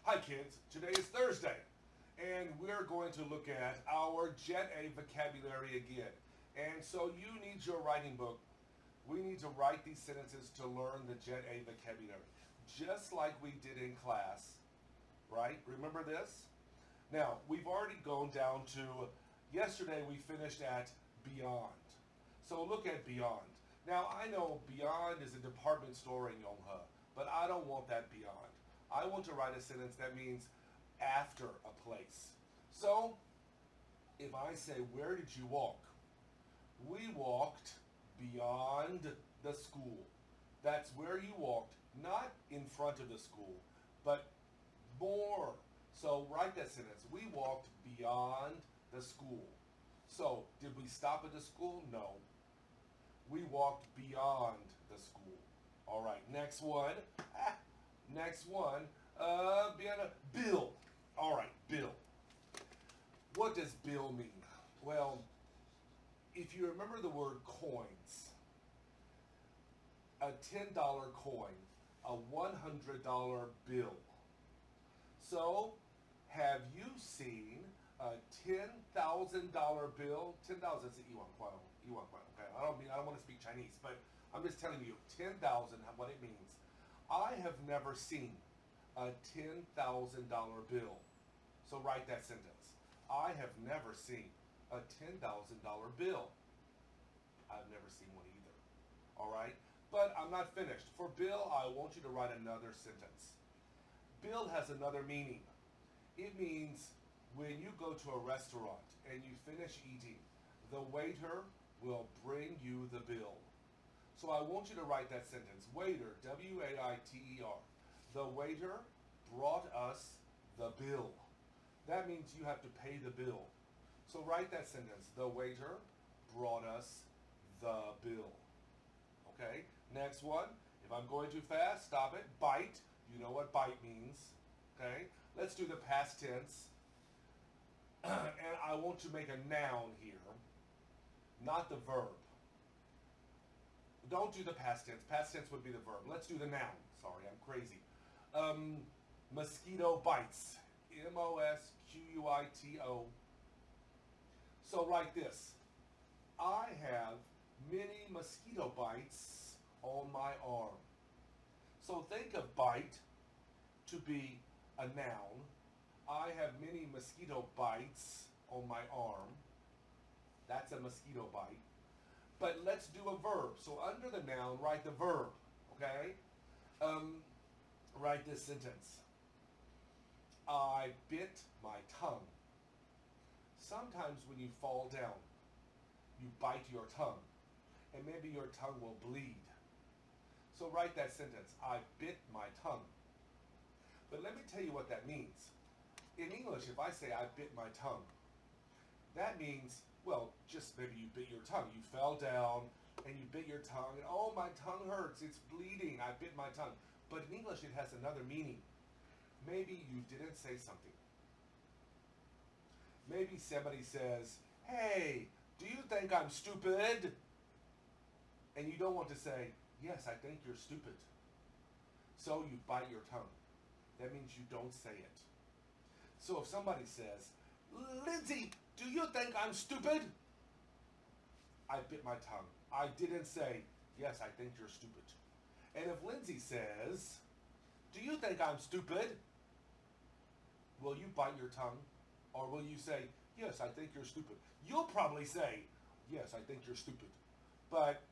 Hi kids, today is Thursday and we're going to look at our Jet A vocabulary again. And so you need your writing book. We need to write these sentences to learn the Jet A vocabulary, just like we did in class, right? Remember this? Now, we've already gone down to, yesterday we finished at beyond. So look at beyond. Now, I know beyond is a department store in Yonghe, but I don't want that beyond. I want to write a sentence that means after a place. So, if I say, where did you walk? We walked beyond the school. That's where you walked, not in front of the school, but more. So write that sentence. We walked beyond the school. So, did we stop at the school? No. We walked beyond the school. All right, next one. Next one. Bill. All right, bill. What does bill mean? Well, if you remember the word coins, a $10 coin, a $100 bill. So, have you seen a $10,000 bill? 10,000 is yuan kuai. Okay, I don't want to speak Chinese, but I'm just telling you 10,000 what it means. I have never seen a $10,000 bill. So write that sentence. I have never seen a $10,000 bill. I've never seen one either. All right? But I'm not finished. For bill, I want you to write another sentence. Bill has another meaning. It means when you go to a restaurant and you finish eating, the waiter will bring you the bill. So I want you to write that sentence. Waiter, W-A-I-T-E-R. The waiter brought us the bill. That means you have to pay the bill. So write that sentence. The waiter brought us the bill. Okay, next one. If I'm going too fast, stop it. Bite. You know what bite means. Okay, let's do the past tense. And I want to make a noun here, not the verb. Don't do the past tense. Past tense would be the verb. Let's do the noun. Sorry, I'm crazy. Mosquito bites. M-O-S-Q-U-I-T-O. So write this. I have many mosquito bites on my arm. So think of bite to be a noun. I have many mosquito bites on my arm. That's a mosquito bite. But let's do a verb. So under the noun, write the verb, okay? Write this sentence. I bit my tongue. Sometimes when you fall down, you bite your tongue, and maybe your tongue will bleed. So write that sentence. I bit my tongue. But let me tell you what that means. In English, if I say I bit my tongue, that means, well, just maybe you bit your tongue. You fell down and you bit your tongue and oh, my tongue hurts. It's bleeding. I bit my tongue. But in English, it has another meaning. Maybe you didn't say something. Maybe somebody says, hey, do you think I'm stupid? And you don't want to say, yes, I think you're stupid. So you bite your tongue. That means you don't say it. So if somebody says, Lindsay, do you think I'm stupid? I bit my tongue. I didn't say, yes, I think you're stupid. And if Lindsay says, do you think I'm stupid? Will you bite your tongue? Or will you say, yes, I think you're stupid? You'll probably say, yes, I think you're stupid. But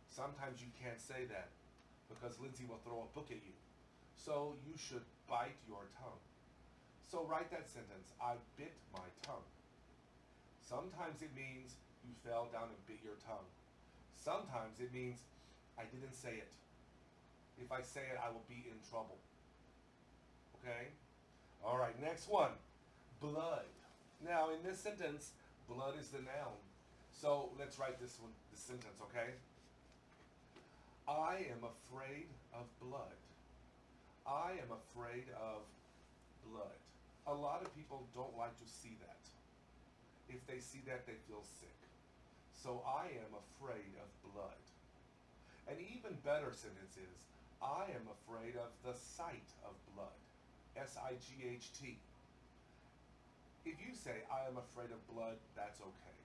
sometimes you can't say that because Lindsay will throw a book at you. So you should bite your tongue. So write that sentence. I bit my tongue. Sometimes it means you fell down and bit your tongue. Sometimes it means I didn't say it. If I say it, I will be in trouble. Okay? All right, next one. Blood. Now, in this sentence, blood is the noun. So let's write this sentence, okay? I am afraid of blood. I am afraid of blood. A lot of people don't like to see that. If they see that, they feel sick. So I am afraid of blood. An even better sentence is, I am afraid of the sight of blood. S-I-G-H-T. If you say, I am afraid of blood, that's okay.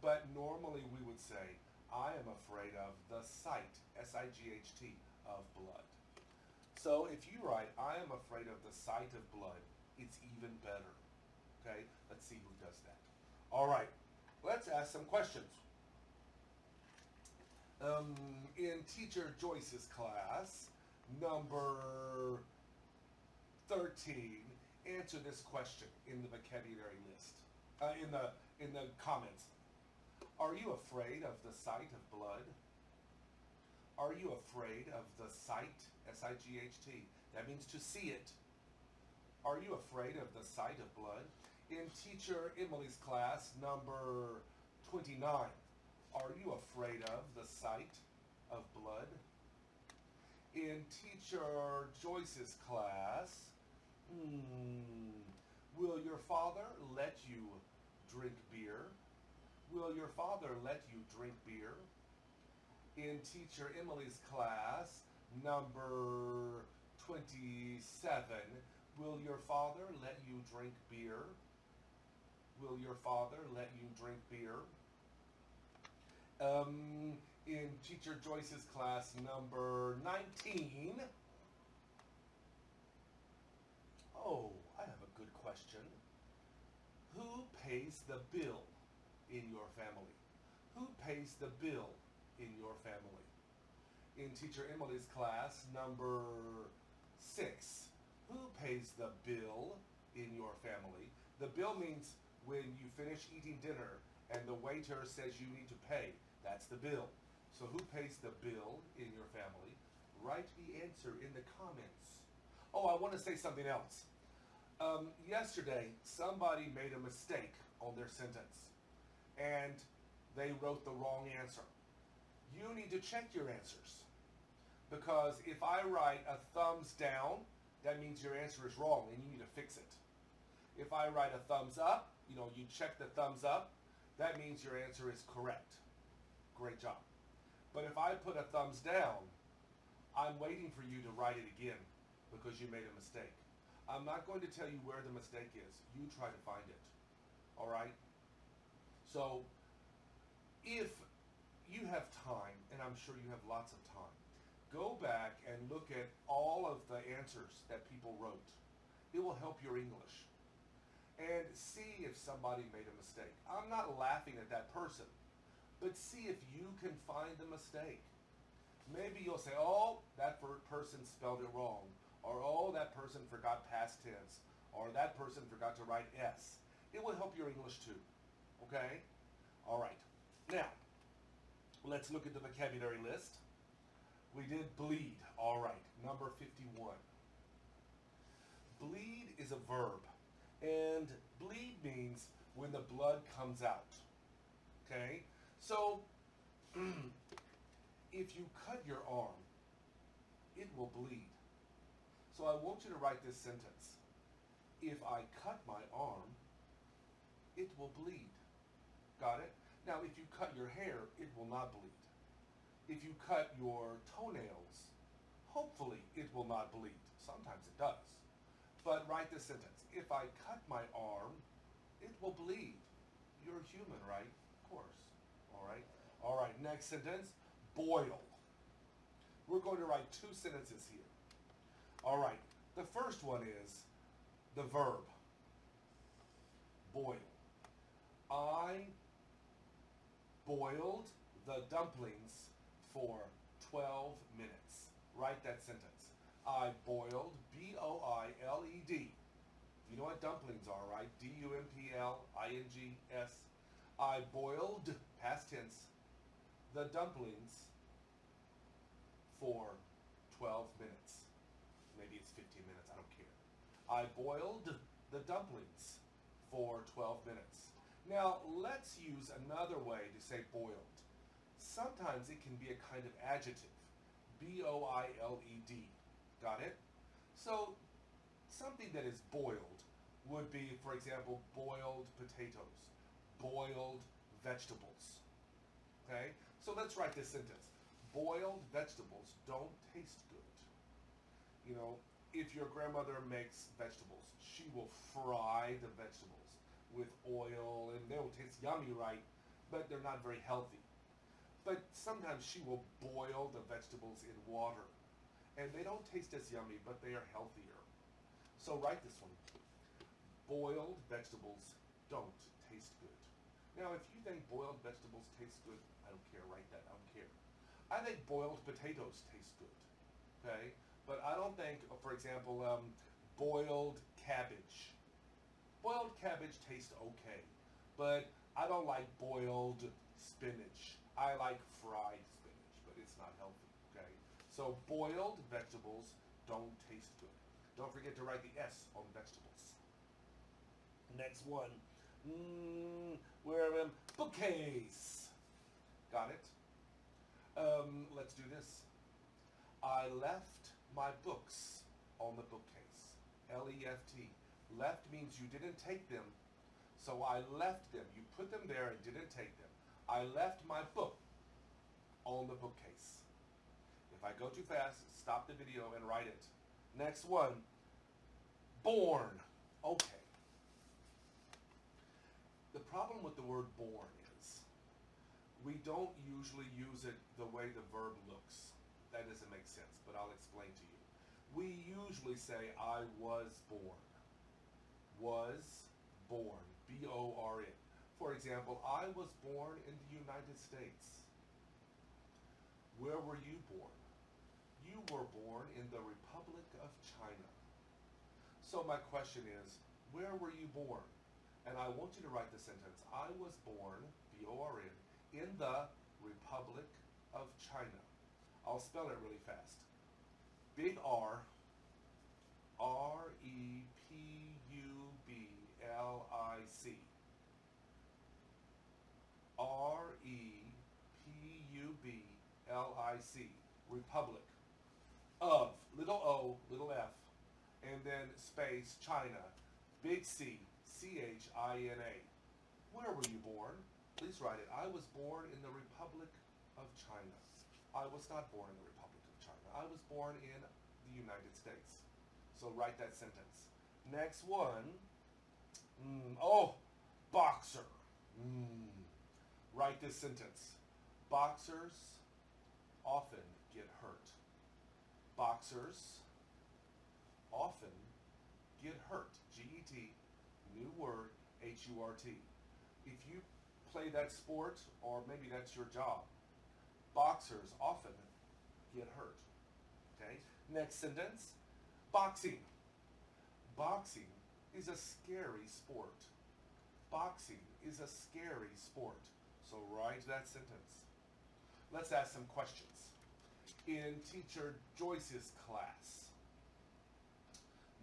But normally we would say, I am afraid of the sight, S-I-G-H-T, of blood. So if you write, I am afraid of the sight of blood, it's even better. Okay, let's see who does that. All right, let's ask some questions. In Teacher Joyce's class, number 13, answer this question in the vocabulary list, in the comments. Are you afraid of the sight of blood? Are you afraid of the sight? S-I-G-H-T. That means to see it. Are you afraid of the sight of blood? In Teacher Emily's class, number 29, are you afraid of the sight of blood? In Teacher Joyce's class, will your father let you drink beer? Will your father let you drink beer? In Teacher Emily's class, number 27, will your father let you drink beer? Will your father let you drink beer? In Teacher Joyce's class, number 19, oh, I have a good question. Who pays the bill in your family? Who pays the bill in your family? In Teacher Emily's class, number 6, who pays the bill in your family? The bill means when you finish eating dinner and the waiter says you need to pay. That's the bill. So who pays the bill in your family? Write the answer in the comments. Oh, I want to say something else. Yesterday, somebody made a mistake on their sentence, and they wrote the wrong answer. You need to check your answers, because if I write a thumbs down, that means your answer is wrong and you need to fix it. If I write a thumbs up, you check the thumbs up, that means your answer is correct. Great job. But if I put a thumbs down, I'm waiting for you to write it again because you made a mistake. I'm not going to tell you where the mistake is. You try to find it. All right? So if you have time, and I'm sure you have lots of time, go back and look at all of the answers that people wrote. It will help your English. And see if somebody made a mistake. I'm not laughing at that person, but see if you can find the mistake. Maybe you'll say, oh, that person spelled it wrong, or oh, that person forgot past tense, or that person forgot to write S. It will help your English too, okay? All right, now, let's look at the vocabulary list. We did bleed, all right, number 51. Bleed is a verb, and bleed means when the blood comes out, okay? So, if you cut your arm, it will bleed. So I want you to write this sentence. If I cut my arm, it will bleed. Got it? Now, if you cut your hair, it will not bleed. If you cut your toenails, hopefully it will not bleed. Sometimes it does. But write this sentence. If I cut my arm, it will bleed. You're human, right? Of course. All right. All right, next sentence, boil. We're going to write two sentences here. All right, the first one is the verb, boil. I boiled the dumplings for 12 minutes. Write that sentence. I boiled, B-O-I-L-E-D. You know what dumplings are, right? D-U-M-P-L-I-N-G-S. I boiled, past tense, the dumplings for 12 minutes. Maybe it's 15 minutes, I don't care. I boiled the dumplings for 12 minutes. Now, let's use another way to say boiled. Sometimes it can be a kind of adjective, B-O-I-L-E-D. Got it? So, something that is boiled would be, for example, boiled potatoes, boiled vegetables. Okay? So let's write this sentence. Boiled vegetables don't taste good. If your grandmother makes vegetables, she will fry the vegetables with oil, and they'll taste yummy, right? But they're not very healthy. But sometimes she will boil the vegetables in water, and they don't taste as yummy, but they are healthier. So write this one. Boiled vegetables don't taste good. Now, if you think boiled vegetables taste good, I don't care. Write that. I don't care. I think boiled potatoes taste good. Okay, but I don't think, for example, boiled cabbage. Boiled cabbage tastes okay, but I don't like boiled spinach. I like fried spinach, but it's not healthy. Okay, so boiled vegetables don't taste good. Don't forget to write the S on vegetables. Next one. Where bookcase. Got it? Let's do this. I left my books on the bookcase. L-E-F-T. Left means you didn't take them, so I left them. You put them there and didn't take them. I left my book on the bookcase. If I go too fast, stop the video and write it. Next one. Born. Okay. The problem with the word born is we don't usually use it the way the verb looks. That doesn't make sense, but I'll explain to you. We usually say, I was born. Was born. B-O-R-N. For example, I was born in the United States. Where were you born? You were born in the Republic of China. So my question is, where were you born? And I want you to write the sentence, I was born, B-O-R-N, in the Republic of China. I'll spell it really fast. Big R, R-E-P-U-B-L-I-C. R-E-P-U-B-L-I-C. Republic of, little O, little F, and then space, China, big C, C-H-I-N-A. Where were you born? Please write it. I was born in the Republic of China. I was not born in the Republic of China. I was born in the United States. So write that sentence. Next one. Boxer. Write this sentence. Boxers often get hurt. Boxers often get hurt. G-E-T, new word, H-U-R-T. If you play that sport, or maybe that's your job, boxers often get hurt. Okay? Next sentence. Boxing. Boxing is a scary sport. Boxing is a scary sport. So write that sentence. Let's ask some questions. In Teacher Joyce's class,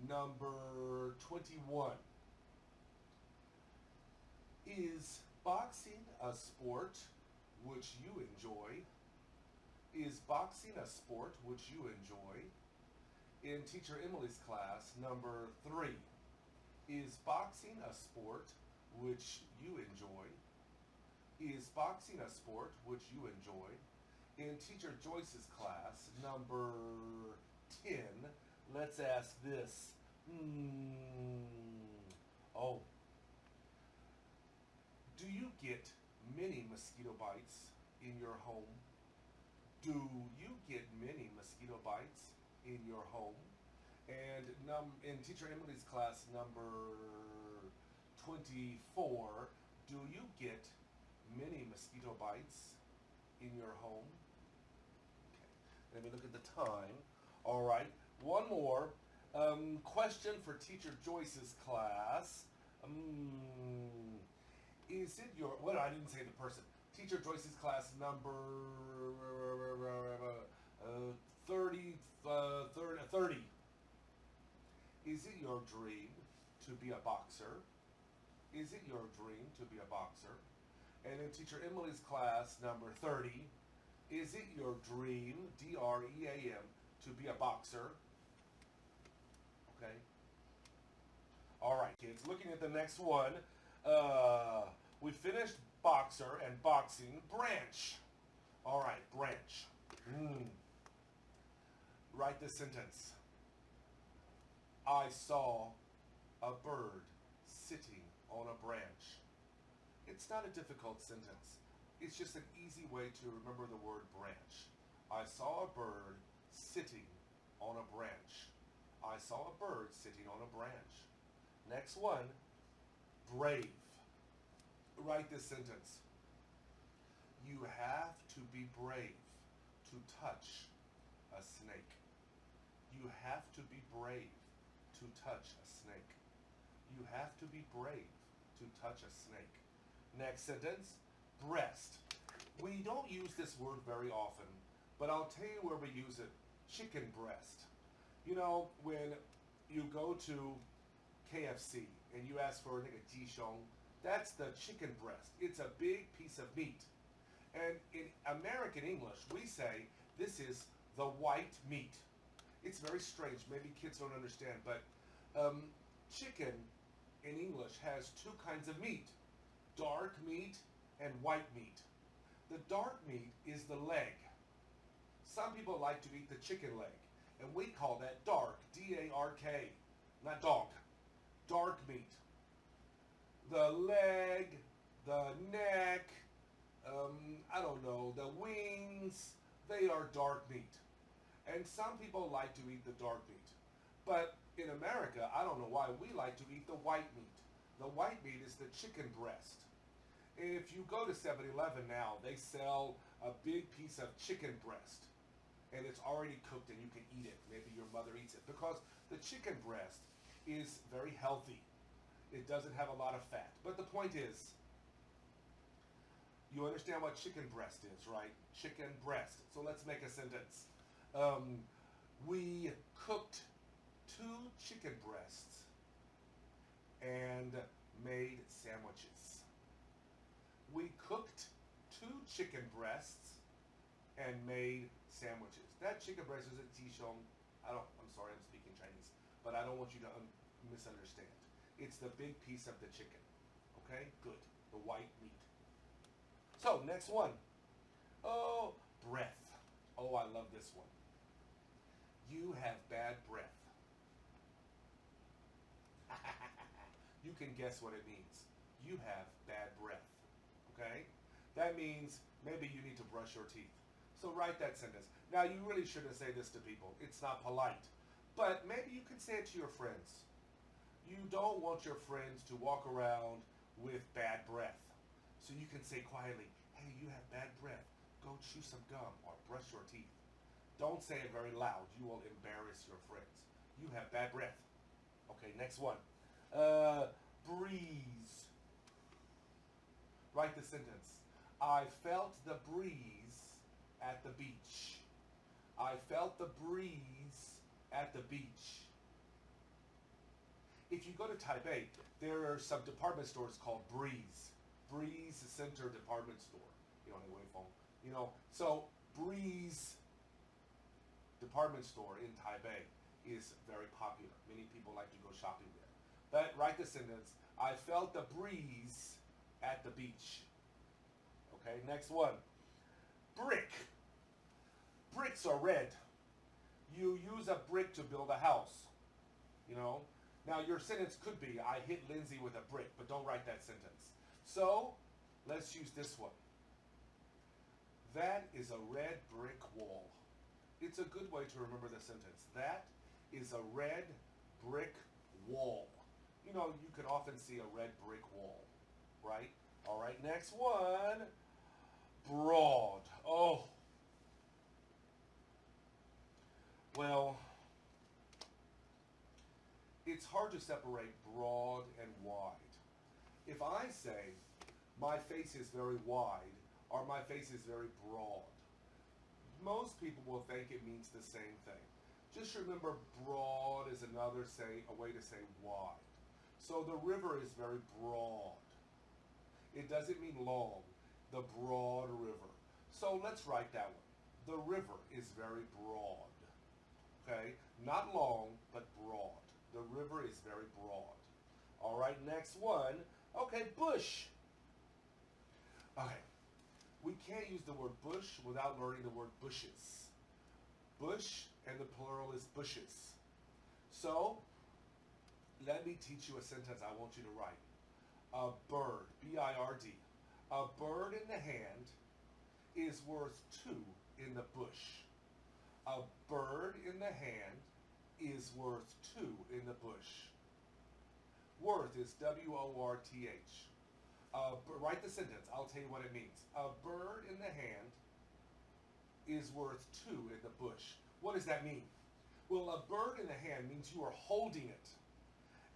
number 21, is boxing a sport which you enjoy? Is boxing a sport which you enjoy? In Teacher Emily's class, number 3, is boxing a sport which you enjoy? Is boxing a sport which you enjoy? In Teacher Joyce's class, number 10, let's ask this. Do you get many mosquito bites in your home? Do you get many mosquito bites in your home? And in Teacher Emily's class, number 24, do you get many mosquito bites in your home? Okay, let me look at the time. All right, one more. Question for Teacher Joyce's class. Is it your, well, I didn't say the person. Teacher Joyce's class number 30. Is it your dream to be a boxer? Is it your dream to be a boxer? And in Teacher Emily's class number 30, is it your dream, D-R-E-A-M, to be a boxer? Okay. All right, kids, looking at the next one. We finished boxer and boxing. Branch. All right, branch. Write this sentence. I saw a bird sitting on a branch. It's not a difficult sentence. It's just an easy way to remember the word branch. I saw a bird sitting on a branch. I saw a bird sitting on a branch. Next one, brave. Write this sentence. You have to be brave to touch a snake. You have to be brave to touch a snake. You have to be brave to touch a snake. Next sentence, breast. We don't use this word very often, but I'll tell you where we use it. Chicken breast. You know, when you go to KFC and you ask for like a jixiong, that's the chicken breast. It's a big piece of meat. And in American English, we say this is the white meat. It's very strange. Maybe kids don't understand, but chicken in English has two kinds of meat, dark meat and white meat. The dark meat is the leg. Some people like to eat the chicken leg, and we call that dark, D-A-R-K, not dog, dark meat. The leg, the neck, I don't know, the wings, they are dark meat. And some people like to eat the dark meat. But in America, I don't know why, we like to eat the white meat. The white meat is the chicken breast. If you go to 7-Eleven now, they sell a big piece of chicken breast. And it's already cooked and you can eat it. Maybe your mother eats it. Because the chicken breast is very healthy. It doesn't have a lot of fat. But the point is, you understand what chicken breast is, right? Chicken breast. So let's make a sentence. We cooked 2 chicken breasts and made sandwiches. We cooked 2 chicken breasts and made sandwiches. That chicken breast is a jixiong. I'm sorry, I'm speaking Chinese, but I don't want you to misunderstand. It's the big piece of the chicken. Okay? Good. The white meat. So, next one. Oh, breath. Oh, I love this one. You have bad breath. You can guess what it means. You have bad breath. Okay? That means maybe you need to brush your teeth. So write that sentence. Now, you really shouldn't say this to people. It's not polite. But maybe you can say it to your friends. You don't want your friends to walk around with bad breath. So you can say quietly, hey, you have bad breath. Go chew some gum or brush your teeth. Don't say it very loud. You will embarrass your friends. You have bad breath. Okay, next one. Breeze. Write the sentence. I felt the breeze at the beach. I felt the breeze at the beach. If you go to Taipei, there are some department stores called Breeze. Breeze Center Department Store. So Breeze Department Store in Taipei is very popular. Many people like to go shopping there. But write the sentence. I felt the breeze at the beach. Okay, next one. Brick. Bricks are red. You use a brick to build a house. Now your sentence could be, I hit Lindsay with a brick, but don't write that sentence. So, let's use this one. That is a red brick wall. It's a good way to remember the sentence. That is a red brick wall. You can often see a red brick wall, right? All right, next one. Broad. Oh. Well, it's hard to separate broad and wide. If I say, my face is very wide, or my face is very broad, most people will think it means the same thing. Just remember, broad is a way to say wide. So the river is very broad. It doesn't mean long, the broad river. So let's write that one. The river is very broad. Okay? Not long, but broad. The river is very broad. All right, next one. Okay, bush. Okay. We can't use the word bush without learning the word bushes. Bush and the plural is bushes. So, Let me teach you a sentence I want you to write. A bird, B-I-R-D. A bird in the hand is worth two in the bush. A bird in the hand is worth two in the bush. Worth is W-O-R-T-H. Write the sentence. I'll tell you what it means. A bird in the hand is worth two in the bush. What does that mean? Well, a bird in the hand means you are holding it.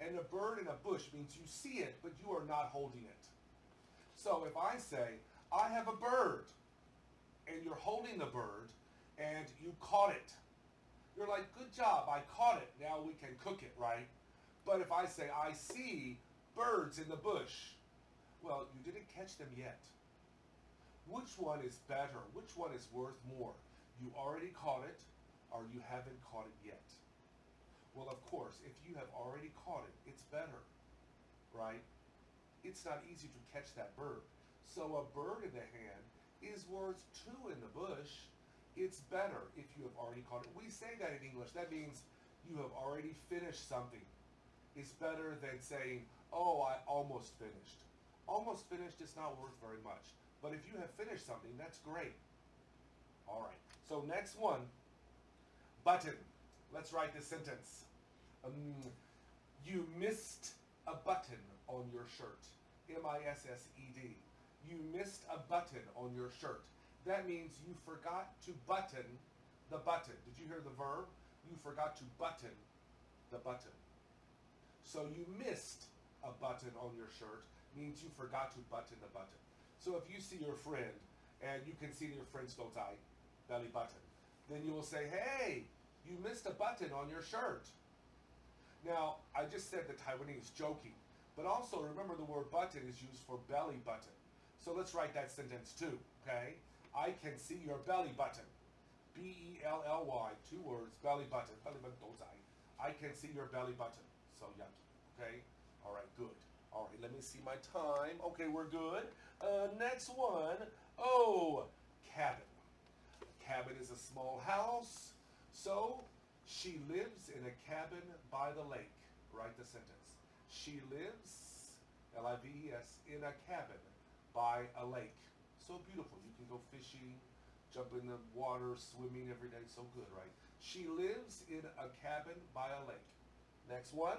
And a bird in a bush means you see it, but you are not holding it. So if I say, I have a bird, and you're holding the bird, and you caught it, you're like, good job, I caught it. Now we can cook it, right? But if I say, I see birds in the bush, well, you didn't catch them yet. Which one is better? Which one is worth more? You already caught it, or you haven't caught it yet? Well, of course, if you have already caught it, it's better, right? It's not easy to catch that bird. So a bird in the hand is worth two in the bush. It's better if you have already caught it. We say that in English. That means you have already finished something. It's better than saying, oh, I almost finished. Almost finished is not worth very much. But if you have finished something, that's great. All right. So next one, button. Let's write this sentence. You missed a button on your shirt. M-I-S-S-E-D. You missed a button on your shirt. That means you forgot to button the button. Did you hear the verb? You forgot to button the button. So you missed a button on your shirt means you forgot to button the button. So if you see your friend and you can see your friend's belly button, then you will say, hey, you missed a button on your shirt. Now, I just said the Taiwanese joking, but also remember the word button is used for belly button. So let's write that sentence too, okay? I can see your belly button. B-E-L-L-Y, two words, belly button. Belly button, I can see your belly button. So yucky, okay? All right, good. All right, let me see my time. Okay, we're good. Next one. Oh, cabin. Cabin is a small house. So she lives in a cabin by the lake. Write the sentence. She lives, L-I-V-E-S, in a cabin by a lake. So beautiful. You can go fishing, jump in the water, swimming every day. So good, right? She lives in a cabin by a lake. Next one.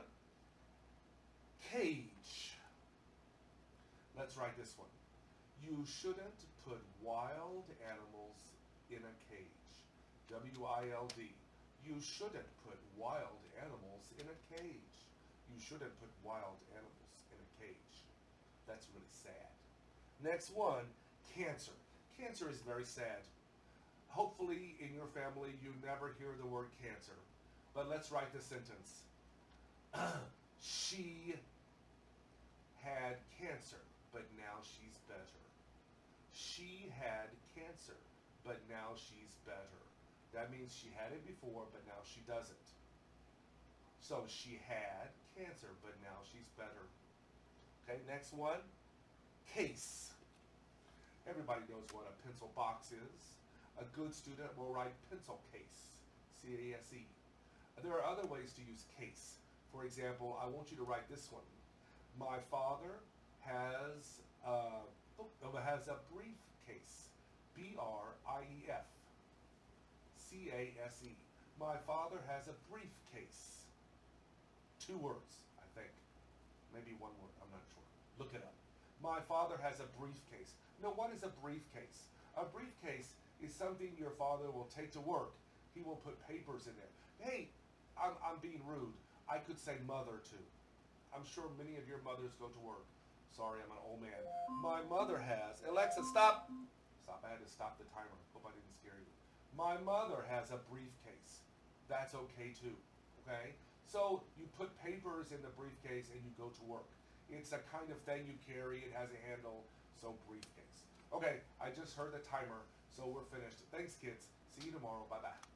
Cage. Let's write this one. You shouldn't put wild animals in a cage. W-I-L-D. You shouldn't put wild animals in a cage. You shouldn't put wild animals in a cage. That's really sad. Next one, cancer. Cancer is very sad. Hopefully in your family you never hear the word cancer. But let's write the sentence. She had cancer, but now she's better. She had cancer, but now she's better. That means she had it before, but now she doesn't. So she had cancer, but now she's better. Okay, next one. Case. Everybody knows what a pencil box is. A good student will write pencil case, C-A-S-E. There are other ways to use case. For example, I want you to write this one. My father has a briefcase. B-R-I-E-F. C-A-S-E. My father has a briefcase. Two words, I think. Maybe one word, I'm not sure. Look it up. My father has a briefcase. Now, what is a briefcase? A briefcase is something your father will take to work. He will put papers in there. Hey, I'm being rude. I could say mother too. I'm sure many of your mothers go to work. Sorry, I'm an old man. My mother has. Alexa, stop. Stop. I had to stop the timer. Hope I didn't scare you. My mother has a briefcase. That's okay too. Okay? So you put papers in the briefcase and you go to work. It's a kind of thing you carry. It has a handle. So briefcase. Okay, I just heard the timer. So we're finished. Thanks, kids. See you tomorrow. Bye-bye.